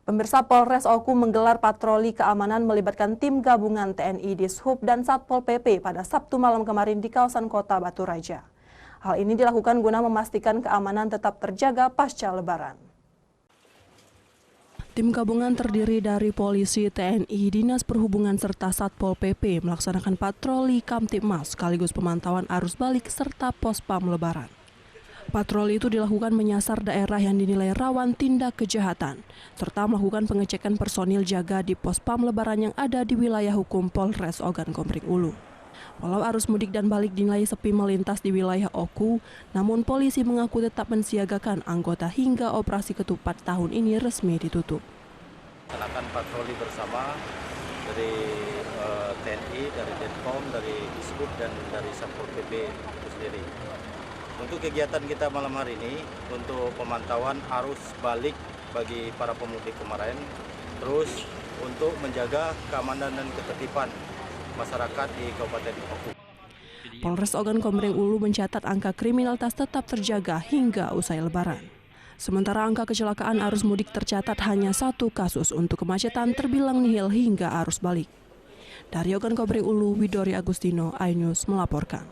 Pemirsa, Polres Oku menggelar patroli keamanan melibatkan tim gabungan TNI, Dishub, dan Satpol PP pada Sabtu malam kemarin di kawasan kota Batu Raja. Hal ini dilakukan guna memastikan keamanan tetap terjaga pasca Lebaran. Tim gabungan terdiri dari polisi, TNI, Dinas Perhubungan, serta Satpol PP melaksanakan patroli Kamtibmas sekaligus pemantauan arus balik serta pospam Lebaran. Patroli itu dilakukan menyasar daerah yang dinilai rawan tindak kejahatan, serta melakukan pengecekan personil jaga di pospam Lebaran yang ada di wilayah hukum Polres Ogan Komering Ulu. Walau arus mudik dan balik dinilai sepi melintas di wilayah Oku, namun polisi mengaku tetap mensiagakan anggota hingga operasi ketupat tahun ini resmi ditutup. Melaksanakan patroli bersama dari TNI, dari Denpom, dari Dishub, dan dari Satpol PP itu sendiri. Untuk kegiatan kita malam hari ini, untuk pemantauan arus balik bagi para pemudik kemarin, terus untuk menjaga keamanan dan ketertiban masyarakat di Kabupaten Oku. Polres Ogan Komering Ulu mencatat angka kriminalitas tetap terjaga hingga usai Lebaran. Sementara angka kecelakaan arus mudik tercatat hanya 1 kasus, untuk kemacetan terbilang nihil hingga arus balik. Dari Ogan Komering Ulu, Widori Agustino, iNews melaporkan.